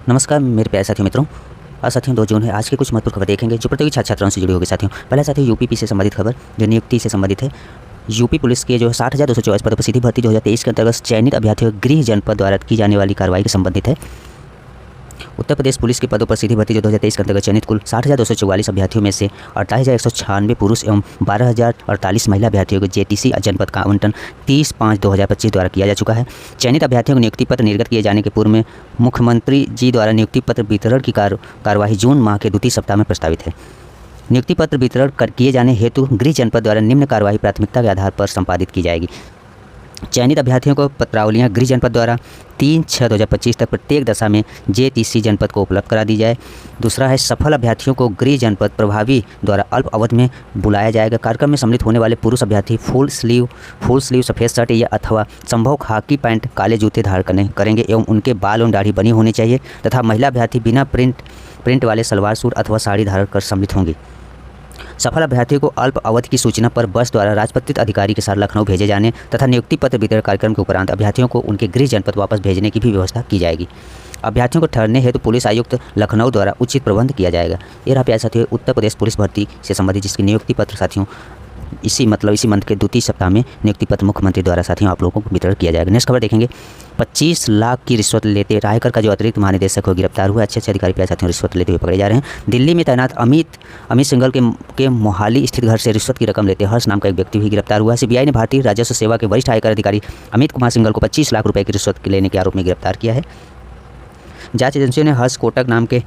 नमस्कार मेरे प्यारे साथियों मित्रों। आज साथियों 2 जून है। आज की कुछ महत्वपूर्ण खबर देखेंगे जो प्रतियोगी छात्र छात्राओं से जुड़ी होगी। साथियों पहला साथियों यूपीपी से संबंधित खबर जो नियुक्ति से संबंधित है। यूपी पुलिस के जो 60,224 पदों पर सीधी भर्ती 2023 के अंतर्गत चयनित अभ्यर्थियों गृह जनपद द्वारा की जाने वाली कार्रवाई से संबंधित है। उत्तर प्रदेश पुलिस के पदों पर सीधी भर्ती जो 2023 के अंतर्गत चयनित कुल 60,244 अभ्यर्थियों में से 48,196 पुरुष एवं 12,048 महिला अभ्यर्थियों को जेटीसी जनपद का आवंटन 30/5/2025 द्वारा किया जा चुका है। चयनित अभ्यर्थियों को नियुक्ति पत्र निर्गत किए जाने के पूर्व में मुख्यमंत्री जी द्वारा नियुक्ति पत्र वितरण की कार्यवाही जून माह के द्वितीय सप्ताह में प्रस्तावित है। नियुक्ति पत्र वितरण किए जाने हेतु गृह जनपद द्वारा निम्न कार्यवाही प्राथमिकता के आधार पर संपादित की जाएगी। चयनित अभ्यर्थियों को पत्रावलियां गृह जनपद द्वारा 3/6/2025 तक प्रत्येक दशा में जेटीसी जनपद को उपलब्ध करा दी जाए। दूसरा है सफल अभ्यर्थियों को गृह जनपद प्रभावी द्वारा अल्प अवधि में बुलाया जाएगा। कार्यक्रम में सम्मिलित होने वाले पुरुष अभ्यर्थी फुल स्लीव सफ़ेद शर्ट या अथवा संभव खाकी पैंट काले जूते धारण करेंगे एवं उनके बाल एवं दाढ़ी बनी होनी चाहिए तथा महिला अभ्यर्थी बिना प्रिंट वाले सलवार सूट अथवा साड़ी धारण कर सम्मिलित होंगी। सफल अभ्यर्थियों को अल्प अवधि की सूचना पर बस द्वारा राजपत्रित अधिकारी के साथ लखनऊ भेजे जाने तथा नियुक्ति पत्र वितरण कार्यक्रम के उपरांत अभ्यर्थियों को उनके गृह जनपद वापस भेजने की भी व्यवस्था की जाएगी। अभ्यर्थियों को ठहरने हेतु पुलिस आयुक्त लखनऊ द्वारा उचित प्रबंध किया जाएगा। ये रहा प्यारे साथियों उत्तर प्रदेश पुलिस भर्ती से संबंधित जिसकी नियुक्ति पत्र साथियों इसी मंथ के द्वितीय सप्ताह में नियुक्ति पत्र मुख्यमंत्री द्वारा साथियों आप लोगों को वितरण किया जाएगा। नेक्स्ट खबर देखेंगे। 25 लाख की रिश्वत लेते रायकर का जो अतिरिक्त महानिदेशक हो गिरफ्तार हुआ। अच्छे अधिकारी प्यारे साथियों रिश्वत लेते हुए पकड़े जा रहे हैं। दिल्ली में तैनात अमित सिंघल के मोहाली स्थित घर से रिश्वत की रकम लेते हर्ष नाम का एक व्यक्ति भी गिरफ्तार हुआ। सीबीआई ने भारतीय राजस्व सेवा के वरिष्ठ आयकर अधिकारी अमित कुमार सिंघल को 25 लाख रुपये की रिश्वत लेने के आरोप में गिरफ्तार किया है। जांच एजेंसियों ने हर्ष कोटक नाम के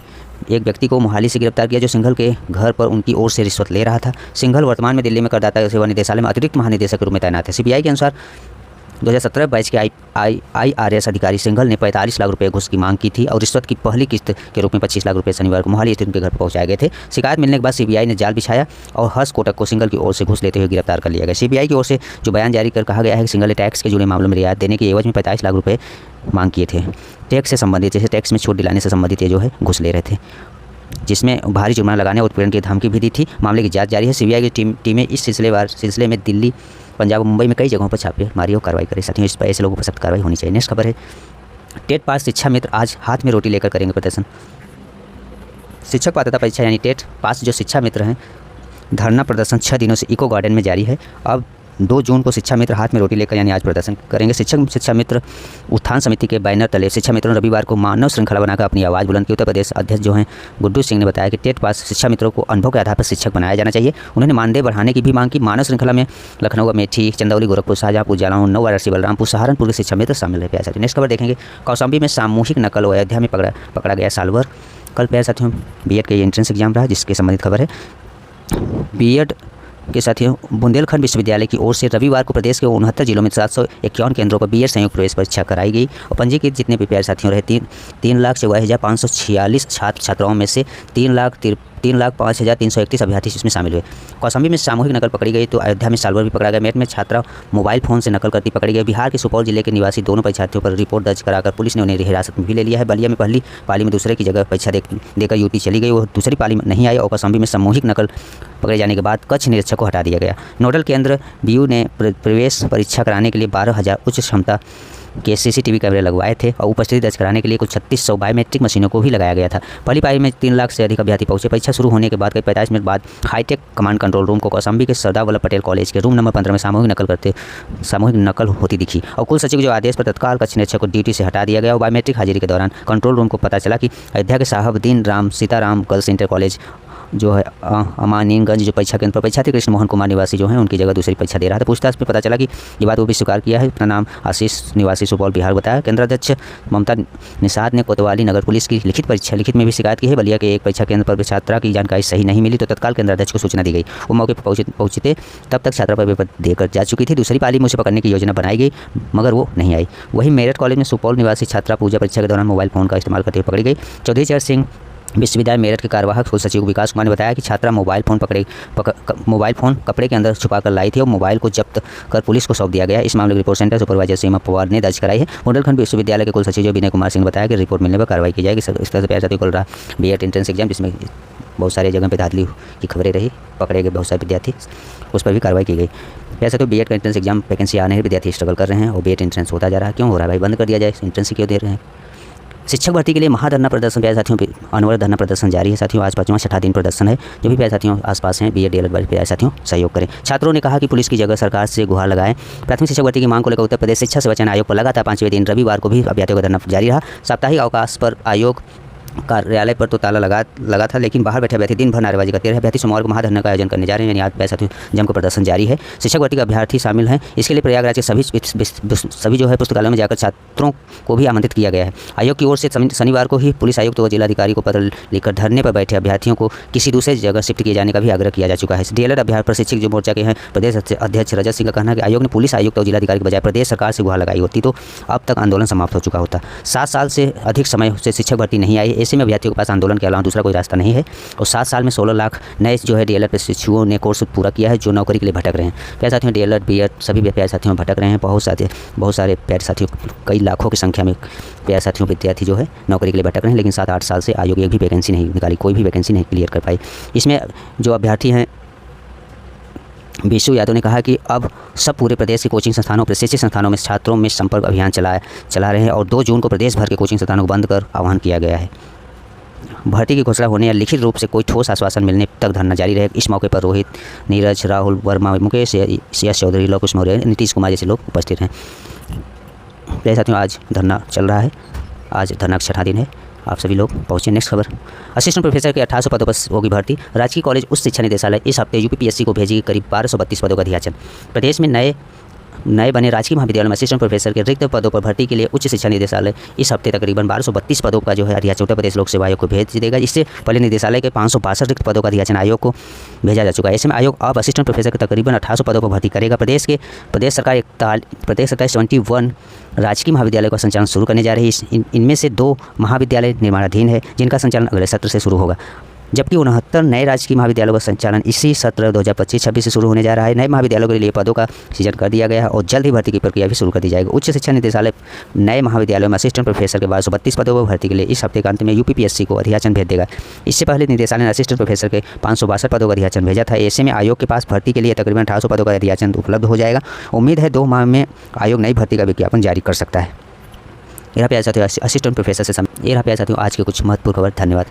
एक व्यक्ति को मोहाली से गिरफ्तार किया जो सिंघल के घर पर उनकी ओर से रिश्वत ले रहा था। सिंघल वर्तमान में दिल्ली में करदाता सेवा निदेशालय में अतिरिक्त महानिदेशक के रूप में तैनात है। सीबीआई के अनुसार 2017 बैच के IRS अधिकारी सिंघल ने 45 लाख रुपये घूस की मांग की थी और रिश्वत की पहली किस्त के रूप में 25 लाख रुपये शनिवार को मोहाली स्थित उनके घर पर पहुंचाए गए थे। शिकायत मिलने के बाद सीबीआई ने जाल बिछाया और हर्ष कोटक को सिंघल की ओर से घूस लेते हुए गिरफ्तार कर लिया गया। सीबीआई की ओर से जो बयान जारी कर कहा गया है कि सिंघल ने टैक्स के जुड़े मामलों में रियायत देने के एवज में 45 लाख रुपये मांग किए थे। टैक्स से संबंधित जैसे टैक्स में छूट दिलाने से संबंधित ये जो है घूस ले रहे थे, जिसमें भारी जुर्माना लगाने और उत्पीड़न की धमकी भी दी थी। मामले की जांच जारी है। सीबीआई की टीमें इस सिलसिले में दिल्ली, पंजाब और मुंबई में कई जगहों पर छापेमारी और कार्रवाई करें। साथियों इस पर ऐसे लोगों पर सख्त कार्रवाई होनी चाहिए। नेक्स्ट खबर है। टेट पास शिक्षा मित्र आज हाथ में रोटी लेकर करेंगे प्रदर्शन। शिक्षक पात्रता परीक्षा यानी टेट पास जो शिक्षा मित्र हैं धरना प्रदर्शन 6 दिनों से इको गार्डन में जारी है। अब 2 जून को शिक्षा मित्र हाथ में रोटी लेकर यानी आज प्रदर्शन करेंगे। शिक्षा मित्र उत्थान समिति के बैनर तले शिक्षा मित्रों ने रविवार को मानव श्रृंखला बनाकर अपनी आवाज़ बुलंद की। उत्तर प्रदेश अध्यक्ष जो हैं गुड्डू सिंह ने बताया कि टेट पास शिक्षा मित्रों को अनुभव के आधार पर शिक्षक बनाया जाना चाहिए। उन्होंने मानदेय बढ़ाने की भी मांग की। मानव श्रृंखला में लखनऊ, अमेठी, चंदौली, गोरखपुर, शाहजहाँपुर, जालौन, नौ वाराणसी, बलरामपुर, सहारनपुर के शिक्षा मित्र शामिल है। प्यारे साथियों नेक्स्ट खबर देखेंगे। कौशाम्बी में सामूहिक नकल अयोध्या में पकड़ा गया सालवर। कल प्यारे साथियों बीएड का एंट्रेंस एग्जाम रहा जिसके संबंधित खबर है। बीएड के साथियों बुंदेलखंड विश्वविद्यालय की ओर से रविवार को प्रदेश के 69 जिलों में 751 केंद्रों पर बीएड संयुक्त प्रवेश परीक्षा कराई गई और पंजीकृत जितने भी प्यारे साथियों रहे 3,64,546 छात्र छात्राओं में से 3,05,331 अभ्यर्थी इसमें शामिल हुए। कौशाम्बी में सामूहिक नकल पकड़ी गई तो अयोध्या में सालवर भी पकड़ा गया। मेरठ में छात्रा मोबाइल फोन से नकल करती पकड़ी गई। बिहार के सुपौल जिले के निवासी दोनों परीक्षार्थियों पर रिपोर्ट दर्ज कराकर पुलिस ने उन्हें हिरासत में भी ले लिया है। बलिया में पहली पाली में दूसरे की जगह परीक्षा देकर युवती चली गई, वो दूसरी पाली में नहीं आई और कौशाम्बी में सामूहिक नकल पकड़े जाने के बाद कक्ष निरीक्षक को हटा दिया गया। नोडल केंद्र BU ने प्रवेश परीक्षा कराने के लिए 12,000 उच्च क्षमता के CCTV कैमरे लगवाए थे और उपस्थिति दर्ज कराने के लिए कुल 3600 बायोमेट्रिक मशीनों को भी लगाया गया था। पहली पाली में 3 लाख से अधिक अभ्यर्थी पहुंचे। परीक्षा शुरू होने के बाद करीब 45 मिनट बाद हाईटेक कमांड कंट्रोल रूम को कौशाम्बी के सरदार वल्लभ पटेल कॉलेज के रूम नंबर 15 में सामूहिक नकल होती दिखी और कुल सचिव के जो आदेश पर तत्काल कक्ष निरीक्षक को ड्यूटी से हटा दिया गया और बायोमेट्रिक हाजिरी के दौरान कंट्रोल रूम को पता चला कि अयोध्या के Sahibdin Ram Sitaram girls inter college जो है अमानीनगंज जो परीक्षा केंद्र पर परीक्षार्थी कृष्ण मोहन कुमार निवासी जो हैं उनकी जगह दूसरी परीक्षा दे रहा था। पूछताछ में पता चला कि ये बात वो भी स्वीकार किया है। अपना नाम आशीष निवासी सुपौल बिहार बताया। केंद्राध्यक्ष ममता निषाद ने कोतवाली नगर पुलिस की लिखित में भी शिकायत की है। बलिया के एक परीक्षा केंद्र पर छात्रा की जानकारी सही नहीं मिली तो तत्काल केंद्राध्यक्ष को सूचना दी गई। वो मौके पर पहुंचते तब तक छात्रा पर पेपर देकर जा चुकी थी। दूसरी पाली में उसे पकड़ने की योजना बनाई गई मगर वो नहीं आई। वहीं मेरठ कॉलेज में सुपौल निवासी छात्रा पूजा परीक्षा के दौरान मोबाइल फोन का इस्तेमाल करते हुए पकड़ी गई। चौधरी चरण सिंह विश्वविद्यालय मेरठ के कार्यवाहक कुल सचिव विकास कुमार ने बताया कि छात्रा मोबाइल फोन कपड़े के अंदर छुपा कर लाई थी और मोबाइल को जब्त कर पुलिस को सौंप दिया गया। इस मामले की रिपोर्ट सेंटर सुपरवाइजर सीमा पवार ने दर्ज कराई है। बुंदेलखंड विश्वविद्यालय के कुल सचिव विनय कुमार सिंह ने बताया कि रिपोर्ट मिलने पर कार्रवाई की जाएगी। इस तरह से प्यारे साथियों कल रहा बीएड एंट्रेंस एग्जाम जिसमें बहुत सारी जगह पर धांधली की खबरें रही, पकड़े गए बहुत सारे विद्यार्थी, उस पर भी कार्रवाई की गई। वैसे तो बीएड का एंट्रेंस एग्जाम वैकेंसी आने विद्यार्थी स्ट्रगल कर रहे हैं और बीएड एंट्रेंस होता जा रहा है। क्यों हो रहा है भाई? बंद कर दिया जाए। एंट्रेंस क्यों दे रहे हैं? शिक्षक भर्ती के लिए महाधरना प्रदर्शन प्यारे साथियों अनवरत धरना प्रदर्शन जारी है साथियों। आज 5वां छठा दिन प्रदर्शन है। जो भी प्यारे साथियों आसपास हैं BEd DLEd वाले प्यारे साथियों सहयोग करें। छात्रों ने कहा कि पुलिस की जगह सरकार से गुहार लगाएं। प्राथमिक शिक्षक भर्ती की मांग को लेकर उत्तर प्रदेश शिक्षा सेवा चयन आयोग पर लगातार 5वें दिन रविवार को भी अभ्यर्थियों का धरना जारी रहा। साप्ताहिक अवकाश पर आयोग कार्यालय पर तो ताला लगा था, लेकिन बाहर बैठे अभ्यर्थी दिन भर नारेबाजी करते रहे। अभ्यर्थी सोमवार को महाधरना का आयोजन करने जा रहे हैं। आज साथियों जमकर प्रदर्शन जारी है। शिक्षक भर्ती का अभ्यर्थी शामिल हैं। इसके लिए प्रयागराज के सभी जो है पुस्तकालयों में जाकर छात्रों को भी आमंत्रित किया गया है। आयोग की ओर से शनिवार को ही पुलिस आयुक्त व जिलाधिकारी को पत्र लिखकर धरने पर बैठे अभ्यर्थियों को किसी दूसरे जगह शिफ्ट किए जाने का भी आग्रह किया जा चुका है। DLEd अभ्यर्थी प्रशिक्षक जो मोर्चा के हैं प्रदेश अध्यक्ष रजत सिंह का कहना है कि आयोग ने पुलिस आयुक्त और जिलाधिकारी के बजाय प्रदेश सरकार से गुहार लगाई होती तो अब तक आंदोलन समाप्त हो चुका होता। 7 साल से अधिक समय से शिक्षक भर्ती नहीं आई। ऐसे में अभ्यर्थियों के पास आंदोलन के अलावा दूसरा कोई रास्ता नहीं है। और 7 साल में 16 लाख नए जो है DLEd प्रशिक्षुओं ने कोर्स पूरा किया है, जो नौकरी के लिए भटक रहे हैं। प्यारे साथियों DLEd BEd सभी प्यारे साथियों भटक रहे हैं। बहुत सारे प्यारे साथियों कई लाखों की संख्या में प्यारे साथियों विद्यार्थी जो है नौकरी के लिए भटक रहे हैं। लेकिन 7-8 साल से आयोग एक भी वैकेंसी नहीं निकाली, कोई भी वैकेंसी नहीं क्लियर कर पाई। इसमें जो अभ्यर्थी हैं विशु यादव ने कहा कि अब सब पूरे प्रदेश के कोचिंग संस्थानों प्रशिक्षित संस्थानों में छात्रों में संपर्क अभियान चला रहे हैं और 2 जून को प्रदेश भर के कोचिंग संस्थानों को बंद कर आह्वान किया गया है। भर्ती की घोषणा होने या लिखित रूप से कोई ठोस आश्वासन मिलने तक धरना जारी रहेगा। इस मौके पर रोहित, नीरज, राहुल वर्मा, मुकेश, यश चौधरी, लवकुश मौर्य, नीतीश कुमार जैसे लोग उपस्थित हैं। प्यारे साथियों आज धरना चल रहा है। आज धरना का 6वां दिन है। आप सभी लोग पहुँचे। नेक्स्ट खबर, असिस्टेंट प्रोफेसर के 1800 पदों पर होगी भर्ती। राजकीय कॉलेज उच्च शिक्षा निदेशालय इस हफ्ते UPPSC को भेजेगी करीब 1232 पदों का अधियाचन। प्रदेश में नए बने राजकीय महाविद्यालय में असिस्टेंट प्रोफेसर के रिक्त पदों पर भर्ती के लिए उच्च शिक्षा निदेशालय इस हफ्ते तकरीबन 1232 पदों का जो है अधियाचन उत्तर प्रदेश लोक सेवा आयोग को भेज देगा। इससे पहले निदेशालय के 562 रिक्त पदों का अधियाचन आयोग को भेजा जा चुका है। ऐसे में आयोग अब असिस्टेंट प्रोफेसर के तकरीबन 1800 पदों पर भर्ती करेगा। प्रदेश सरकार 71 राजकीय महाविद्यालय का संचालन शुरू करने जा रही है। इनमें से 2 महाविद्यालय निर्माणाधीन है, जिनका संचालन अगले सत्र से शुरू होगा, जबकि 69 नए राजकीय महाविद्यालयों का संचालन इसी सत्र 2025-26 से शुरू होने जा रहा है। नए महाविद्यालयों के लिए पदों का सृजन कर दिया गया है और जल्द ही भर्ती की प्रक्रिया भी शुरू कर दी जाएगी। उच्च शिक्षा निदेशालय नए महाविद्यालयों में असिस्टेंट प्रोफेसर के 1232 पदों पर भर्ती के लिए इस हफ्ते के अंत में UPPSC को अधियाचन भेज देगा। इससे पहले निदेशालय ने असिस्टेंट प्रोफेसर के 562 पदों का अधियाचन भेजा था। ऐसे में आयोग के पास भर्ती के लिए तकरीबन 1800 पदों का अधियाचन उपलब्ध हो जाएगा। उम्मीद है 2 माह में आयोग नई भर्ती का विज्ञापन जारी कर सकता है। ये रहा प्यारे साथियों असिस्टेंट प्रोफेसर से ये रहा प्यारे साथियों आज के कुछ महत्वपूर्ण खबर। धन्यवाद।